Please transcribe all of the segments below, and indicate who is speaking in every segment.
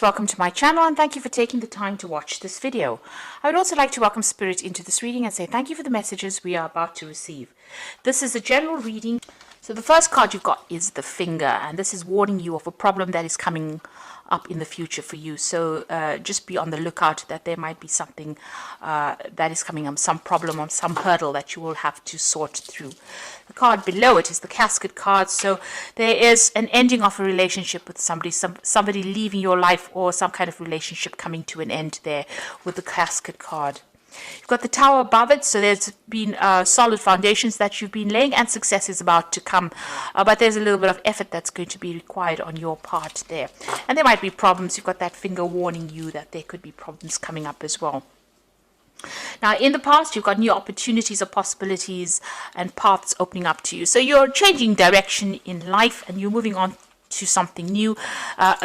Speaker 1: Welcome to my channel and thank you for taking the time to watch this video. I would also like to welcome Spirit into this reading and say thank you for the messages we are about to receive. This is a general reading. So the first card you've got is the finger, and this is warning you of a problem that is coming up in the future for you. So just be on the lookout that there might be something that is coming up, some problem or some hurdle that you will have to sort through. The card below it is the casket card. So there is an ending of a relationship with somebody, somebody leaving your life, or some kind of relationship coming to an end there with the casket card. You've got the tower above it, so there's been solid foundations that you've been laying, and success is about to come. But there's a little bit of effort that's going to be required on your part there. And there might be problems. You've got that finger warning you that there could be problems coming up as well. Now, in the past, you've got new opportunities or possibilities and paths opening up to you. So you're changing direction in life and you're moving on to something new.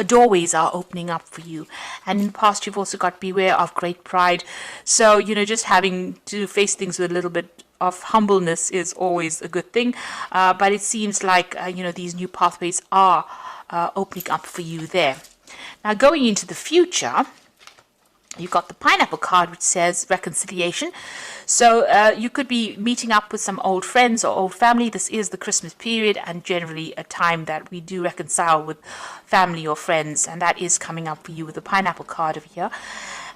Speaker 1: Doorways are opening up for you. And in the past, you've also got beware of great pride. So, just having to face things with a little bit of humbleness is always a good thing. But it seems like, these new pathways are opening up for you there. Now, going into the future, you've got the pineapple card, which says reconciliation. So you could be meeting up with some old friends or old family. This is the Christmas period and generally a time that we do reconcile with family or friends. And that is coming up for you with the pineapple card over here.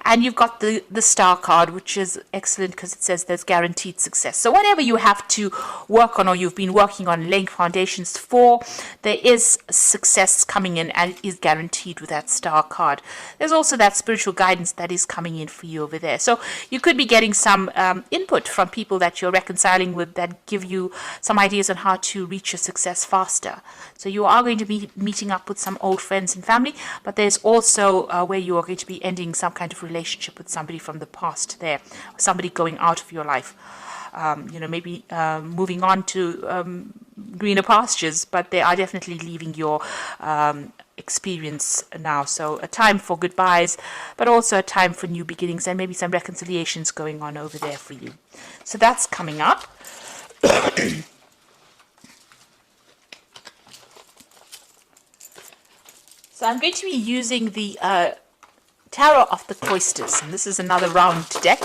Speaker 1: And you've got the star card, which is excellent because it says there's guaranteed success. So whatever you have to work on or you've been working on laying foundations for, there is success coming in and it is guaranteed with that star card. There's also that spiritual guidance that is coming in for you over there. So you could be getting some input from people that you're reconciling with that give you some ideas on how to reach your success faster. So you are going to be meeting up with some old friends and family, but there's also where you are going to be ending some kind of relationship with somebody from the past there, somebody going out of your life, maybe moving on to greener pastures, but they are definitely leaving your experience now. So a time for goodbyes, but also a time for new beginnings and maybe some reconciliations going on over there for you. So that's coming up. So I'm going to be using the Tarot of the Cloisters, and this is another round deck,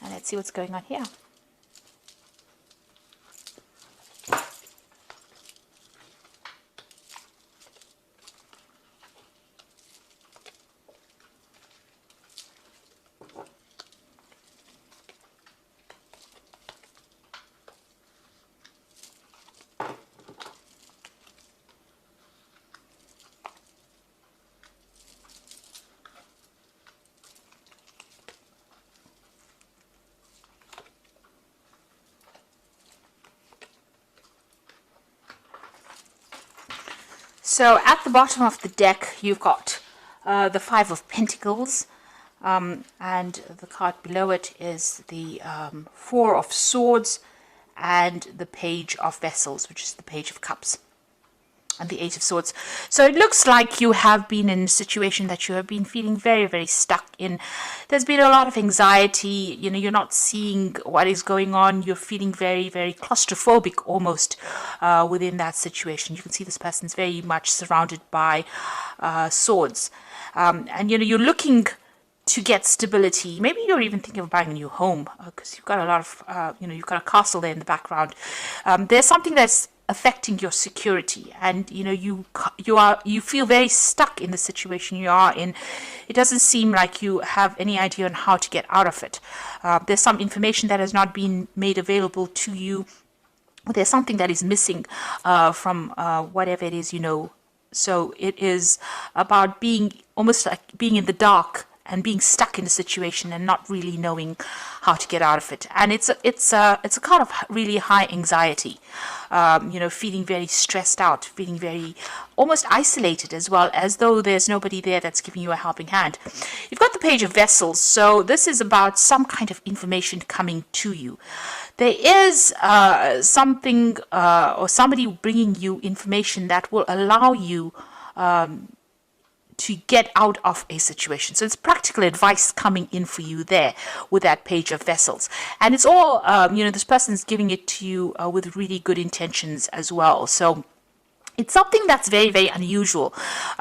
Speaker 1: and let's see what's going on here. So at the bottom of the deck, you've got the Five of Pentacles, and the card below it is the Four of Swords and the Page of Vessels, which is the Page of Cups, and the Eight of Swords. So it looks like you have been in a situation that you have been feeling very, very stuck in. There's been a lot of anxiety. You're not seeing what is going on. You're feeling very, very claustrophobic almost within that situation. You can see this person's very much surrounded by swords. And you're looking to get stability. Maybe you're even thinking of buying a new home because you've got a lot of, you've got a castle there in the background. There's something that's affecting your security, and you feel very stuck in the situation you are in. It doesn't seem like you have any idea on how to get out of it. There's some information that has not been made available to you. There's something that is missing from whatever it is. So it is about being almost like being in the dark and being stuck in a situation and not really knowing how to get out of it. And it's a kind of really high anxiety, feeling very stressed out, feeling very almost isolated as well, as though there's nobody there that's giving you a helping hand. You've got the Page of Vessels, so this is about some kind of information coming to you. There is something or somebody bringing you information that will allow you to get out of a situation. So it's practical advice coming in for you there with that Page of Vessels. And it's all, this person's giving it to you with really good intentions as well. So it's something that's very, very unusual.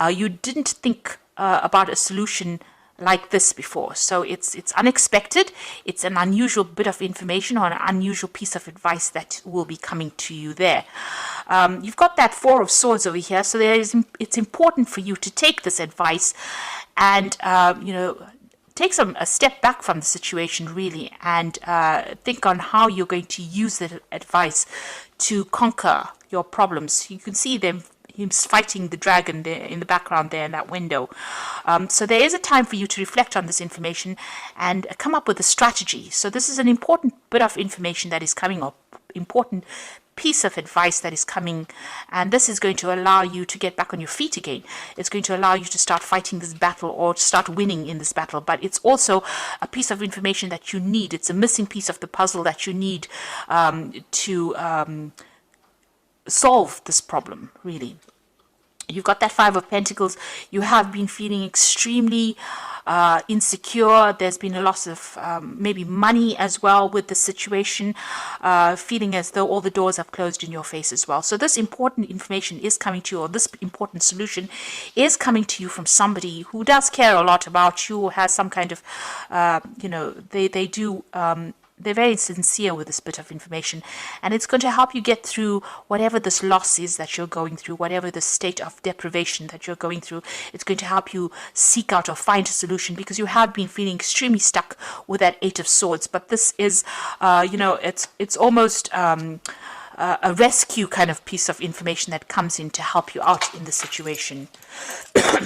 Speaker 1: You didn't think about a solution like this before. So it's unexpected. It's an unusual bit of information or an unusual piece of advice that will be coming to you there. You've got that Four of Swords over here, so it's important for you to take this advice and take a step back from the situation really, and think on how you're going to use that advice to conquer your problems. You can see him fighting the dragon there in the background there in that window. So there is a time for you to reflect on this information and come up with a strategy. So this is an important bit of information that is coming up, important piece of advice that is coming, and this is going to allow you to get back on your feet again. It's going to allow you to start fighting this battle or to start winning in this battle, but it's also a piece of information that you need. It's a missing piece of the puzzle that you need to solve this problem, really. You've got that Five of Pentacles. You have been feeling extremely insecure. There's been a loss of maybe money as well with the situation, feeling as though all the doors have closed in your face as well. So this important information is coming to you, or this important solution is coming to you from somebody who does care a lot about you, or has some kind of, they do they're very sincere with this bit of information, and it's going to help you get through whatever this loss is that you're going through, whatever the state of deprivation that you're going through. It's going to help you seek out or find a solution, because you have been feeling extremely stuck with that Eight of Swords. But this is, it's almost a rescue kind of piece of information that comes in to help you out in the situation.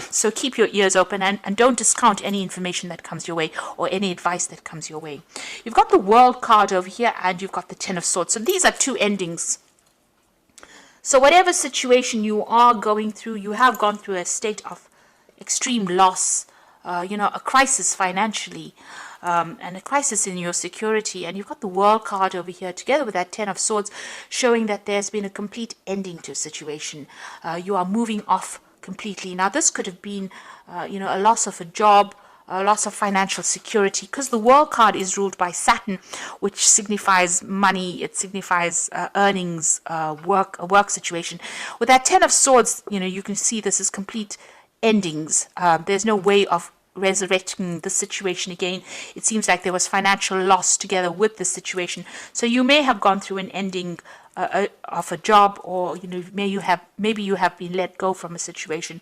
Speaker 1: So keep your ears open and don't discount any information that comes your way or any advice that comes your way. You've got the World card over here, and you've got the Ten of Swords. So these are two endings. So whatever situation you are going through, you have gone through a state of extreme loss, a crisis financially, and a crisis in your security. And you've got the World card over here together with that Ten of Swords, showing that there's been a complete ending to a situation. You are moving off completely. Now this could have been a loss of a job, a loss of financial security, because the World card is ruled by Saturn, which signifies money. It signifies earnings, a work situation. With that Ten of Swords, you can see this is complete endings. There's no way of resurrecting the situation again. It seems like there was financial loss together with the situation. So you may have gone through an ending of a job, or maybe you have been let go from a situation.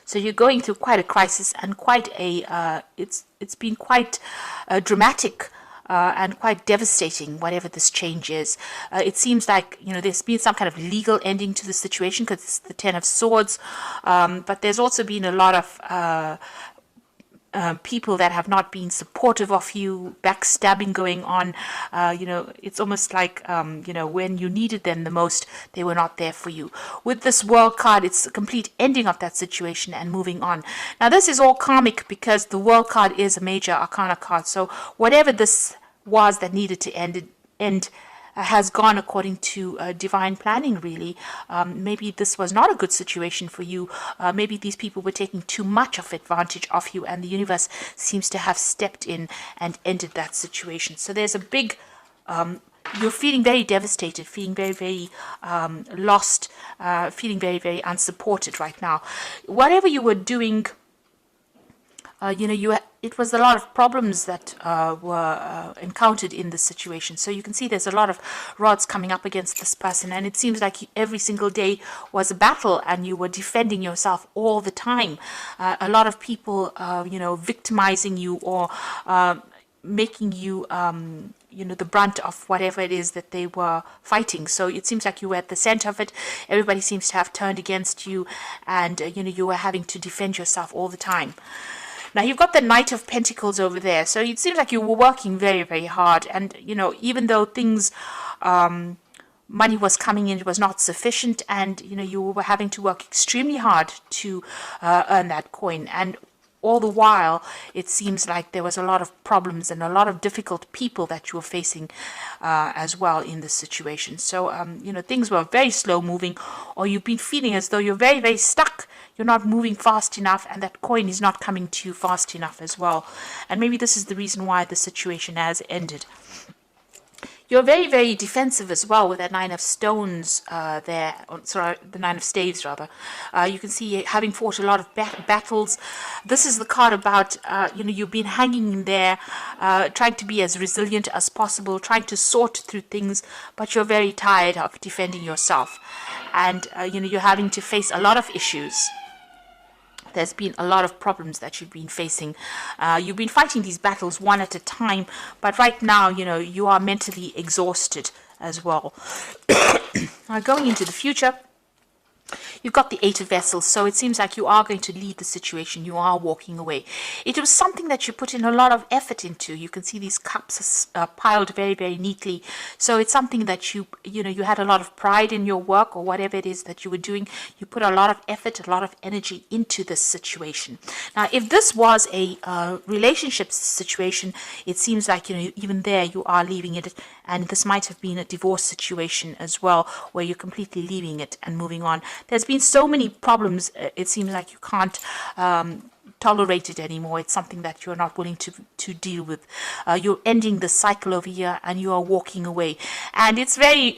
Speaker 1: So you're going through quite a crisis and quite a it's been quite dramatic and quite devastating, whatever this change is. It seems like there's been some kind of legal ending to the situation, because it's the Ten of Swords, but there's also been a lot of people that have not been supportive of you, backstabbing going on. It's almost like, when you needed them the most, they were not there for you. With this World card, it's a complete ending of that situation and moving on. Now, this is all karmic, because the World card is a major arcana card. So whatever this was that needed to end has gone according to divine planning, really. Maybe this was not a good situation for you. Maybe these people were taking too much of advantage of you, and the universe seems to have stepped in and ended that situation. So there's a big, you're feeling very devastated, feeling very, very lost, feeling very, very unsupported right now. Whatever you were doing, it was a lot of problems that were encountered in this situation. So you can see there's a lot of rods coming up against this person, and it seems like every single day was a battle, and you were defending yourself all the time. A lot of people, victimizing you, or making you, the brunt of whatever it is that they were fighting. So it seems like you were at the center of it. Everybody seems to have turned against you, and you were having to defend yourself all the time. Now, you've got the Knight of Pentacles over there. So it seems like you were working very, very hard. And, even though things, money was coming in, it was not sufficient. And, you were having to work extremely hard to earn that coin. And all the while, it seems like there was a lot of problems and a lot of difficult people that you were facing as well in this situation. So, things were very slow moving, or you've been feeling as though you're very, very stuck. You're not moving fast enough, and that coin is not coming to you fast enough as well. And maybe this is the reason why the situation has ended. You're very, very defensive as well with that nine of stones there. Sorry, the nine of staves rather. You can see having fought a lot of battles. This is the card about, you've been hanging in there, trying to be as resilient as possible, trying to sort through things, but you're very tired of defending yourself. And, you're having to face a lot of issues. There's been a lot of problems that you've been facing. You've been fighting these battles one at a time, but right now, you are mentally exhausted as well. Now, going into the future, you've got the Eight of Vessels, so it seems like you are going to leave the situation. You are walking away. It was something that you put in a lot of effort into. You can see these cups piled very, very neatly. So it's something that you had a lot of pride in your work or whatever it is that you were doing. You put a lot of effort, a lot of energy into this situation. Now, if this was a relationship situation, it seems like, even there you are leaving it. And this might have been a divorce situation as well, where you're completely leaving it and moving on. There's been so many problems, it seems like you can't tolerate it anymore. It's something that you're not willing to deal with. You're ending the cycle over here and you are walking away. And it's very,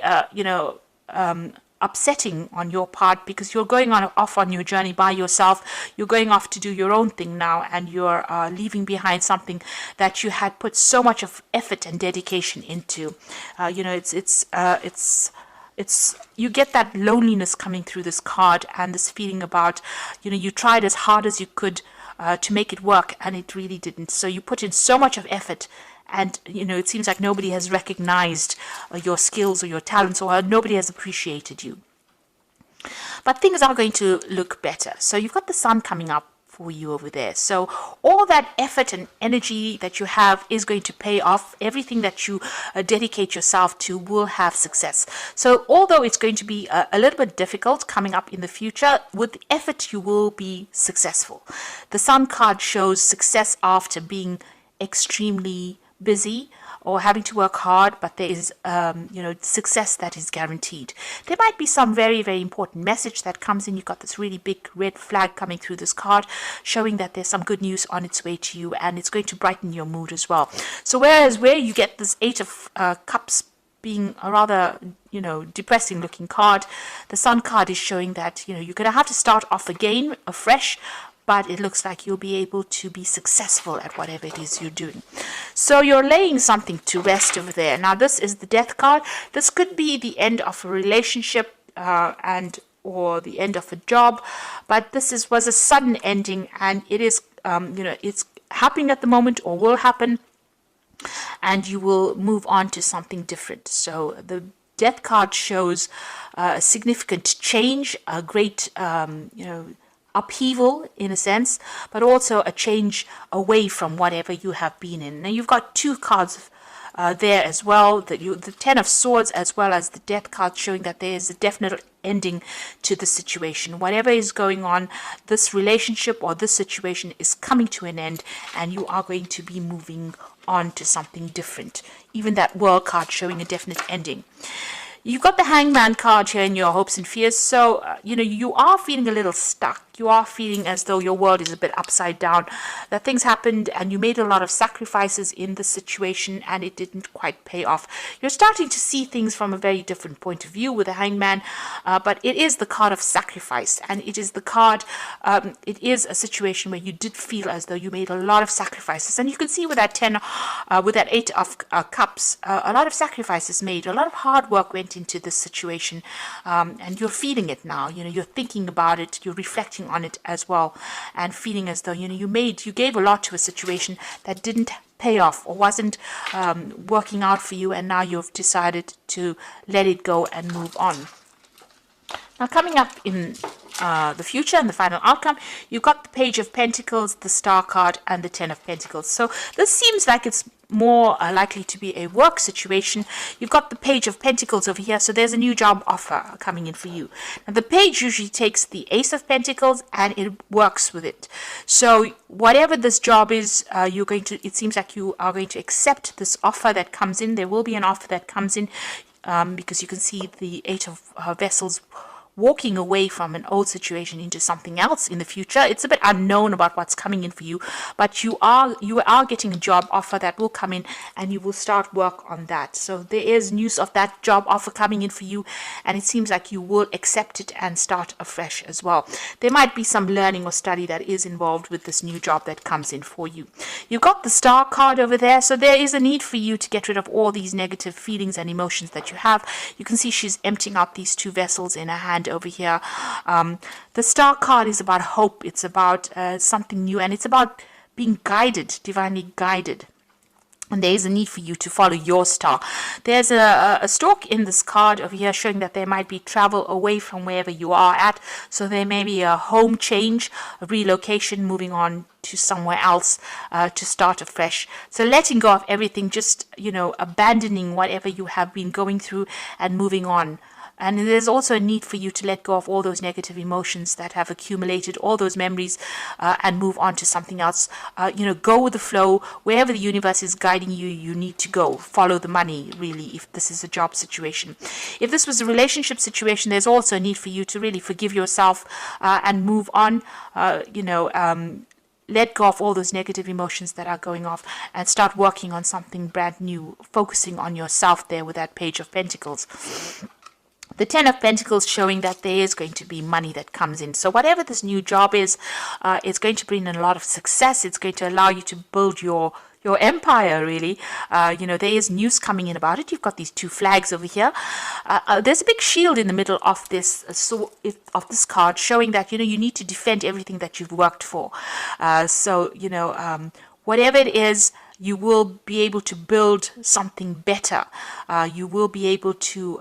Speaker 1: upsetting on your part, because you're going off on your journey by yourself. You're going off to do your own thing now, and you're leaving behind something that you had put so much of effort and dedication into. It's you get that loneliness coming through this card, and this feeling about, you tried as hard as you could to make it work, and it really didn't. So you put in so much of effort, and it seems like nobody has recognized your skills or your talents, or nobody has appreciated you. But things are going to look better. So you've got the sun coming up for you over there. So all that effort and energy that you have is going to pay off. Everything that you dedicate yourself to will have success. So although it's going to be a little bit difficult coming up in the future, with the effort you will be successful. The sun card shows success after being extremely busy or having to work hard, but there is success that is guaranteed. There might be some very, very important message that comes in. You've got this really big red flag coming through this card, showing that there's some good news on its way to you, and it's going to brighten your mood as well. So whereas where you get this Eight of Cups being a rather depressing looking card, the Sun card is showing that you're going to have to start off again afresh, but it looks like you'll be able to be successful at whatever it is you're doing. So you're laying something to rest over there. Now, this is the Death card. This could be the end of a relationship or the end of a job, but this was a sudden ending, and it is, it's happening at the moment or will happen, and you will move on to something different. So the Death card shows a significant change, a great, upheaval in a sense, but also a change away from whatever you have been in. Now you've got two cards there as well, the Ten of Swords as well as the Death card, showing that there is a definite ending to the situation. Whatever is going on, this relationship or this situation is coming to an end, and you are going to be moving on to something different. Even that World card showing a definite ending. You've got the Hangman card here in your hopes and fears. So, you are feeling a little stuck. You are feeling as though your world is a bit upside down. That things happened and you made a lot of sacrifices in the situation and it didn't quite pay off. You're starting to see things from a very different point of view with the Hangman. But it is the card of sacrifice. And it is the card, it is a situation where you did feel as though you made a lot of sacrifices. And you can see with that with that Eight of Cups, a lot of sacrifices made. A lot of hard work went into this situation, and you're feeling it now. You're thinking about it, you're reflecting on it as well, and feeling as though you gave a lot to a situation that didn't pay off or wasn't working out for you, and now you've decided to let it go and move on. Now, coming up in the future and the final outcome, you've got the Page of Pentacles, the Star card, and the Ten of Pentacles. So this seems like it's more likely to be a work situation. You've got the Page of Pentacles over here, so there's a new job offer coming in for you. Now, the page usually takes the Ace of Pentacles and it works with it. So whatever this job is, it seems like you are going to accept this offer that comes in. There will be an offer that comes in, because you can see the Eight of Vessels walking away from an old situation into something else in the future. It's a bit unknown about what's coming in for you, but you are getting a job offer that will come in, and you will start work on that. So there is news of that job offer coming in for you, and it seems like you will accept it and start afresh as well. There might be some learning or study that is involved with this new job that comes in for you. You've got the star card over there, so there is a need for you to get rid of all these negative feelings and emotions that you have. You can see she's emptying out these two vessels in her hand over here. The star card is about hope. It's about something new, and it's about being guided, divinely guided. And there is a need for you to follow your star. There's a stalk in this card over here showing that there might be travel away from wherever you are at. So there may be a home change, a relocation, moving on to somewhere else to start afresh. So letting go of everything, just, abandoning whatever you have been going through and moving on. And there's also a need for you to let go of all those negative emotions that have accumulated, all those memories, and move on to something else. Go with the flow. Wherever the universe is guiding you, you need to go. Follow the money, really, if this is a job situation. If this was a relationship situation, there's also a need for you to really forgive yourself and move on. Let go of all those negative emotions that are going off and start working on something brand new, focusing on yourself there with that Page of Pentacles. The Ten of Pentacles showing that there is going to be money that comes in. So whatever this new job is, it's going to bring in a lot of success. It's going to allow you to build your empire, really. There is news coming in about it. You've got these two flags over here. There's a big shield in the middle of this of this card showing that, you need to defend everything that you've worked for. Whatever it is, you will be able to build something better. You will be able to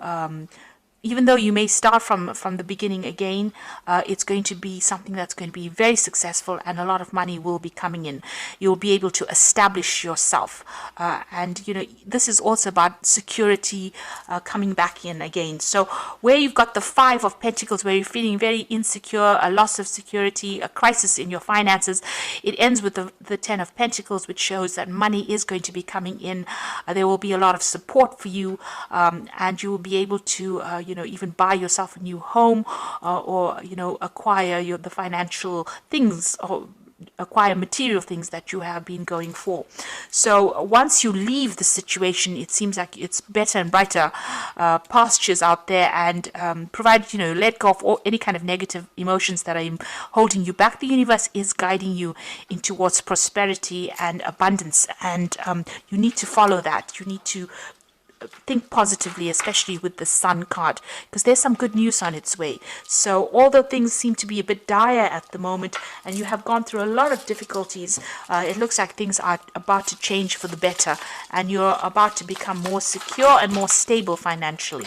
Speaker 1: even though you may start from the beginning again, it's going to be something that's going to be very successful, and a lot of money will be coming in. You'll be able to establish yourself. This is also about security coming back in again. So where you've got the Five of Pentacles, where you're feeling very insecure, a loss of security, a crisis in your finances, it ends with the Ten of Pentacles, which shows that money is going to be coming in. There will be a lot of support for you, and you will be able to even buy yourself a new home, or acquire the financial things, or acquire material things that you have been going for. So once you leave the situation, it seems like it's better and brighter pastures out there, and provided let go of any kind of negative emotions that are holding you back. The universe is guiding you in towards prosperity and abundance, and you need to follow that. You need to think positively, especially with the Sun card, because there's some good news on its way. So although things seem to be a bit dire at the moment, and you have gone through a lot of difficulties, it looks like things are about to change for the better, and you're about to become more secure and more stable financially.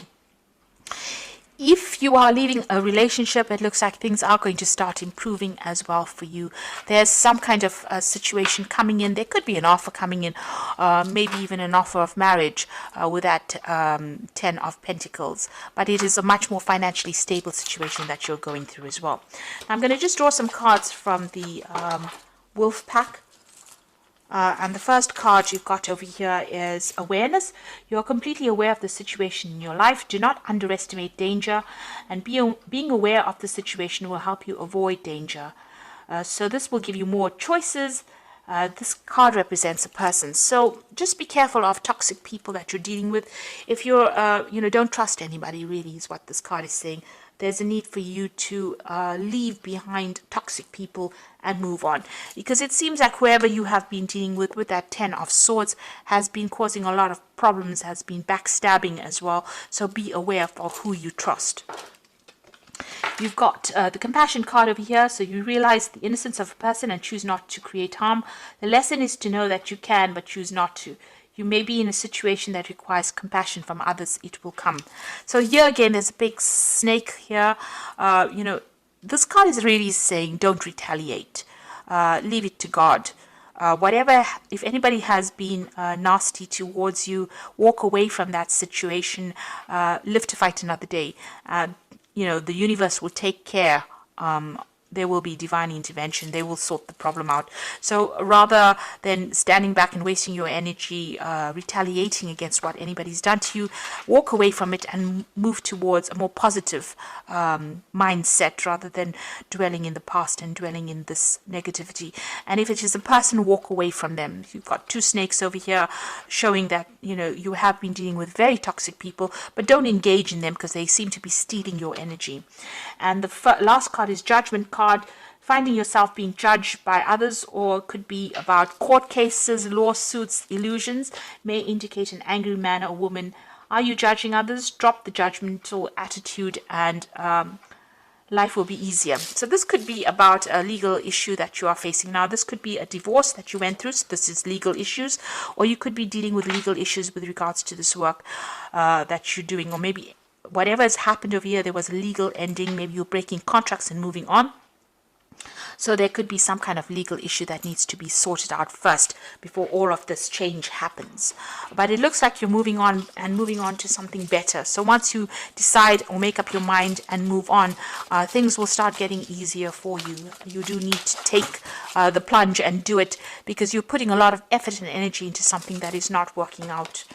Speaker 1: If you are leaving a relationship, it looks like things are going to start improving as well for you. There's some kind of situation coming in. There could be an offer coming in, maybe even an offer of marriage with that Ten of Pentacles. But it is a much more financially stable situation that you're going through as well. Now, I'm going to just draw some cards from the Wolf Pack. And the first card you've got over here is awareness. You're completely aware of the situation in your life. Do not underestimate danger, and being aware of the situation will help you avoid danger. So this will give you more choices. This card represents a person. So just be careful of toxic people that you're dealing with. If you're, don't trust anybody, really, is what this card is saying. There's a need for you to leave behind toxic people and move on, because it seems like whoever you have been dealing with that Ten of Swords has been causing a lot of problems, has been backstabbing as well. So be aware of who you trust. You've got the Compassion card over here, so you realize the innocence of a person and choose not to create harm. The lesson is to know that you can, but choose not to. You may be in a situation that requires compassion from others. It will come. So here again, there's a big snake here. This card is really saying don't retaliate. Leave it to God. If anybody has been nasty towards you, walk away from that situation. Live to fight another day. The universe will take care there will be divine intervention. They will sort the problem out. So rather than standing back and wasting your energy retaliating against what anybody's done to you, walk away from it and move towards a more positive mindset rather than dwelling in the past and dwelling in this negativity. And if it is a person, walk away from them. You've got two snakes over here showing that, you know, you have been dealing with very toxic people, but don't engage in them because they seem to be stealing your energy. And the last card is Judgment card. Finding yourself being judged by others, or could be about court cases, lawsuits, illusions, may indicate an angry man or woman. Are you judging others? Drop the judgmental attitude and life will be easier. So this could be about a legal issue that you are facing now. This could be a divorce that you went through. So this is legal issues, or you could be dealing with legal issues with regards to this work that you're doing, or maybe whatever has happened over here, there was a legal ending. Maybe you're breaking contracts and moving on. So there could be some kind of legal issue that needs to be sorted out first before all of this change happens. But it looks like you're moving on to something better. So once you decide or make up your mind and move on, things will start getting easier for you. You do need to take the plunge and do it, because you're putting a lot of effort and energy into something that is not working out.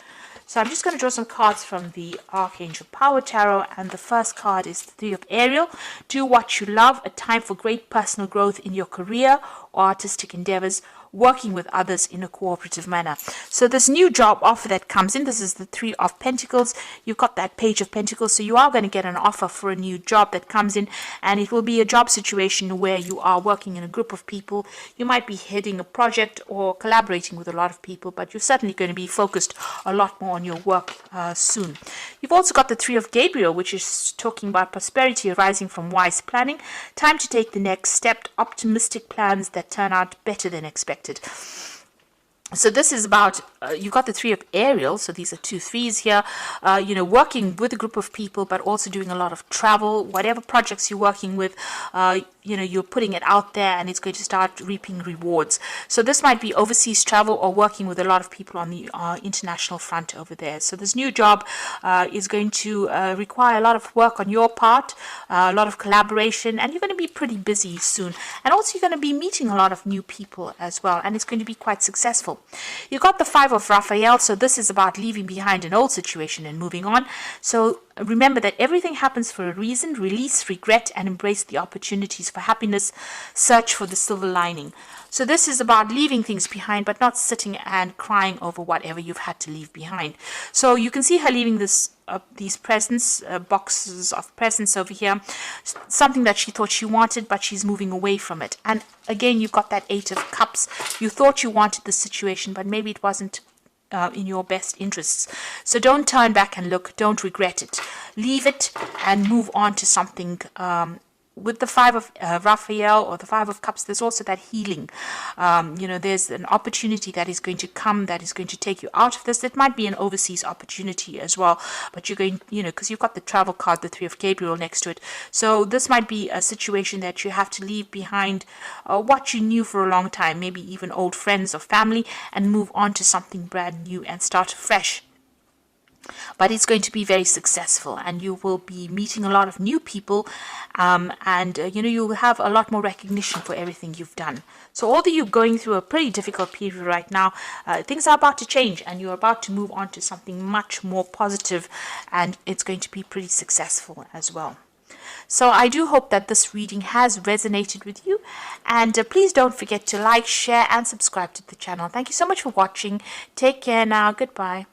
Speaker 1: So I'm just going to draw some cards from the Archangel Power Tarot, and the first card is the Three of Ariel. Do what you love, a time for great personal growth in your career or artistic endeavors, working with others in a cooperative manner. So this new job offer that comes in, this is the Three of Pentacles. You've got that Page of Pentacles, so you are going to get an offer for a new job that comes in, and it will be a job situation where you are working in a group of people. You might be heading a project or collaborating with a lot of people, but you're certainly going to be focused a lot more on your work soon. You've also got the Three of Gabriel, which is talking about prosperity arising from wise planning. Time to take the next step, optimistic plans that turn out better than expected. So this is about, you've got the Three of Ariel, so these are 2 threes here, you know, working with a group of people, but also doing a lot of travel. Whatever projects you're working with, you know, you're putting it out there and it's going to start reaping rewards. So this might be overseas travel or working with a lot of people on the international front over there. So this new job is going to require a lot of work on your part, a lot of collaboration, and you're going to be pretty busy soon. And also you're going to be meeting a lot of new people as well, and it's going to be quite successful. You got the Five of Raphael, so this is about leaving behind an old situation and moving on. So remember that everything happens for a reason. Release regret and embrace the opportunities for happiness. Search for the silver lining. So this is about leaving things behind, but not sitting and crying over whatever you've had to leave behind. So you can see her leaving this these presents, boxes of presents over here, something that she thought she wanted, but she's moving away from it. And again, you've got that Eight of Cups. You thought you wanted the situation, but maybe it wasn't in your best interests. So don't turn back and look. Don't regret it. Leave it and move on to something. With the Five of Raphael or the Five of Cups, there's also that healing. You know, there's an opportunity that is going to come that is going to take you out of this. It might be an overseas opportunity as well, but you're going, you know, because you've got the travel card, the Three of Gabriel next to it. So this might be a situation that you have to leave behind what you knew for a long time, maybe even old friends or family, and move on to something brand new and start fresh. But it's going to be very successful, and you will be meeting a lot of new people, and you know, you will have a lot more recognition for everything you've done. So although you're going through a pretty difficult period right now, things are about to change, and you're about to move on to something much more positive, and it's going to be pretty successful as well. So I do hope that this reading has resonated with you, and please don't forget to like, share and subscribe to the channel. Thank you so much for watching. Take care now. Goodbye.